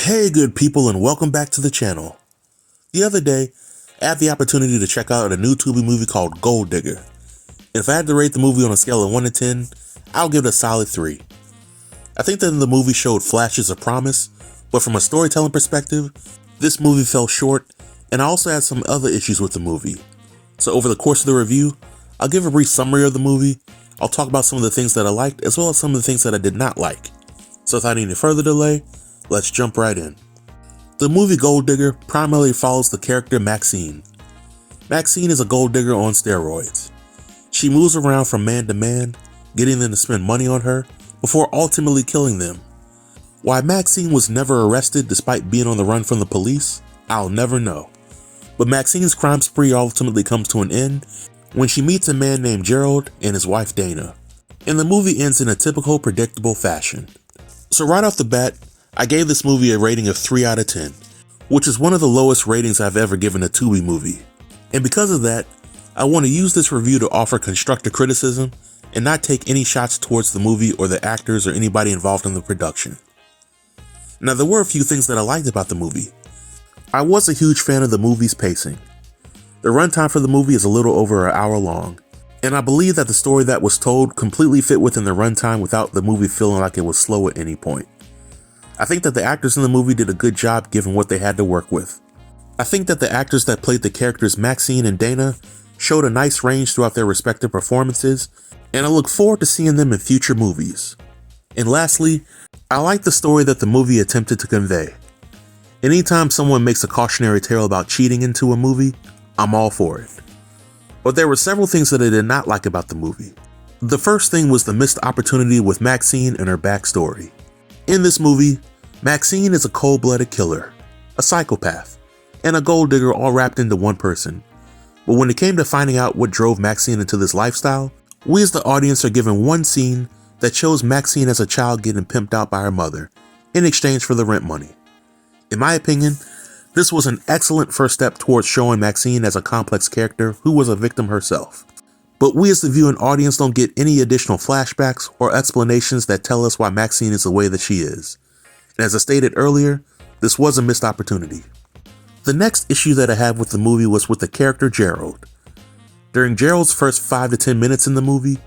Hey good people, and welcome back to the channel. The other day, I had the opportunity to check out a new Tubi movie called Gold Digga. And if I had to rate the movie on a scale of 1 to 10, I'll give it a solid 3. I think that the movie showed flashes of promise, but from a storytelling perspective, this movie fell short, and I also had some other issues with the movie. So over the course of the review, I'll give a brief summary of the movie, I'll talk about some of the things that I liked, as well as some of the things that I did not like. So without any further delay, let's jump right in. The movie Gold Digga primarily follows the character Maxine. Maxine is a gold digger on steroids. She moves around from man to man, getting them to spend money on her before ultimately killing them. Why Maxine was never arrested despite being on the run from the police, I'll never know. But Maxine's crime spree ultimately comes to an end when she meets a man named Gerald and his wife Dana. And the movie ends in a typical predictable fashion. So right off the bat, I gave this movie a rating of 3 out of 10, which is one of the lowest ratings I've ever given a Tubi movie. And because of that, I want to use this review to offer constructive criticism and not take any shots towards the movie or the actors or anybody involved in the production. Now, there were a few things that I liked about the movie. I was a huge fan of the movie's pacing. The runtime for the movie is a little over an hour long, and I believe that the story that was told completely fit within the runtime without the movie feeling like it was slow at any point. I think that the actors in the movie did a good job given what they had to work with. I think that the actors that played the characters Maxine and Dana showed a nice range throughout their respective performances, and I look forward to seeing them in future movies. And lastly, I like the story that the movie attempted to convey. Anytime someone makes a cautionary tale about cheating into a movie, I'm all for it. But there were several things that I did not like about the movie. The first thing was the missed opportunity with Maxine and her backstory. In this movie, Maxine is a cold-blooded killer, a psychopath, and a gold digger all wrapped into one person. But when it came to finding out what drove Maxine into this lifestyle, we as the audience are given one scene that shows Maxine as a child getting pimped out by her mother in exchange for the rent money. In my opinion, this was an excellent first step towards showing Maxine as a complex character who was a victim herself. But we as the viewing audience don't get any additional flashbacks or explanations that tell us why Maxine is the way that she is. And as I stated earlier, this was a missed opportunity. The next issue that I had with the movie was with the character Gerald. During Gerald's first 5 to 10 minutes in the movie,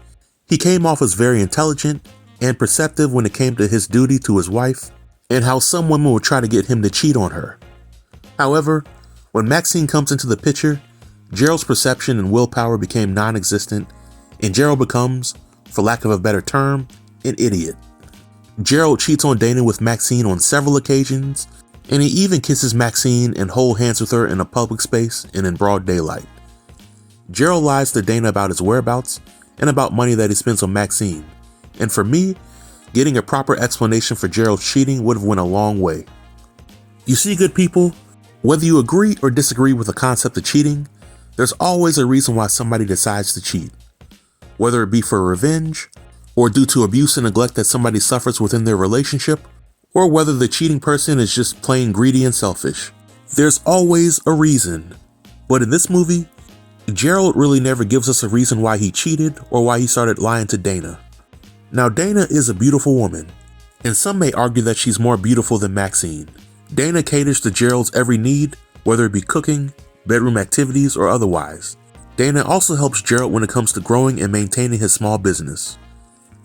he came off as very intelligent and perceptive when it came to his duty to his wife and how some women would try to get him to cheat on her. However, when Maxine comes into the picture, Gerald's perception and willpower became non-existent, and Gerald becomes, for lack of a better term, an idiot. Gerald cheats on Dana with Maxine on several occasions, and he even kisses Maxine and holds hands with her in a public space and in broad daylight. Gerald lies to Dana about his whereabouts and about money that he spends on Maxine, and for me, getting a proper explanation for Gerald's cheating would have went a long way. You see, good people, whether you agree or disagree with the concept of cheating, there's always a reason why somebody decides to cheat. Whether it be for revenge, or due to abuse and neglect that somebody suffers within their relationship, or whether the cheating person is just plain greedy and selfish. There's always a reason. But in this movie, Gerald really never gives us a reason why he cheated or why he started lying to Dana. Now, Dana is a beautiful woman, and some may argue that she's more beautiful than Maxine. Dana caters to Gerald's every need, whether it be cooking, bedroom activities, or otherwise. Dana also helps Gerald when it comes to growing and maintaining his small business.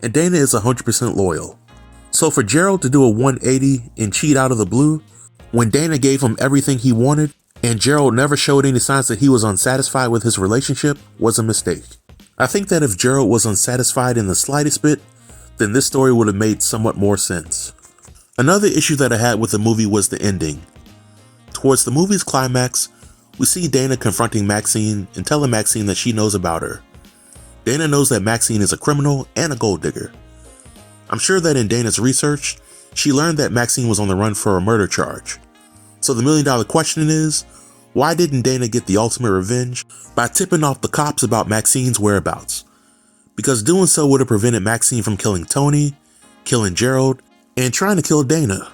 And Dana is 100% loyal. So for Gerald to do a 180 and cheat out of the blue, when Dana gave him everything he wanted, and Gerald never showed any signs that he was unsatisfied with his relationship, was a mistake. I think that if Gerald was unsatisfied in the slightest bit, then this story would have made somewhat more sense. Another issue that I had with the movie was the ending. Towards the movie's climax, we see Dana confronting Maxine and telling Maxine that she knows about her. Dana knows that Maxine is a criminal and a gold digger. I'm sure that in Dana's research, she learned that Maxine was on the run for a murder charge. So the million-dollar question is, why didn't Dana get the ultimate revenge by tipping off the cops about Maxine's whereabouts? Because doing so would have prevented Maxine from killing Tony, killing Gerald, and trying to kill Dana.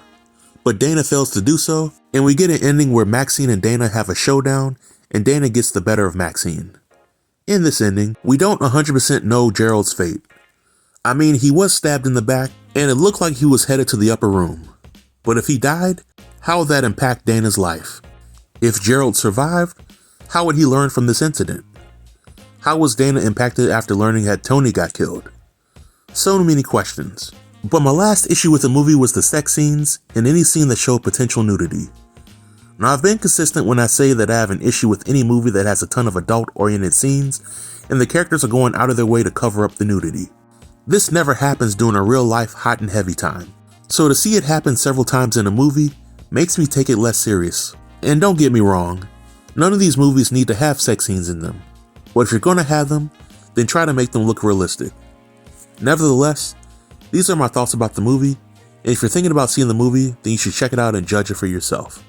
But Dana fails to do so, and we get an ending where Maxine and Dana have a showdown, and Dana gets the better of Maxine. In this ending, we don't 100% know Gerald's fate. I mean, he was stabbed in the back, and it looked like he was headed to the upper room. But if he died, how would that impact Dana's life? If Gerald survived, how would he learn from this incident? How was Dana impacted after learning that Tony got killed? So many questions. But my last issue with the movie was the sex scenes and any scene that showed potential nudity. Now, I've been consistent when I say that I have an issue with any movie that has a ton of adult-oriented scenes and the characters are going out of their way to cover up the nudity. This never happens during a real-life hot and heavy time. So to see it happen several times in a movie makes me take it less serious. And don't get me wrong, none of these movies need to have sex scenes in them. But if you're going to have them, then try to make them look realistic. Nevertheless, these are my thoughts about the movie, and if you're thinking about seeing the movie, then you should check it out and judge it for yourself.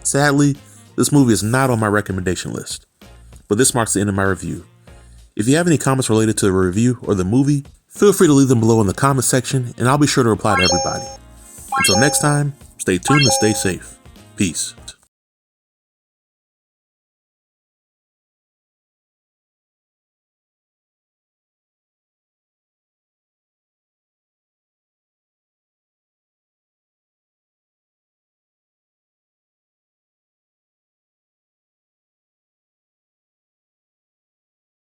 Sadly, this movie is not on my recommendation list, but this marks the end of my review. If you have any comments related to the review or the movie, feel free to leave them below in the comment section, and I'll be sure to reply to everybody. Until next time, stay tuned and stay safe. Peace.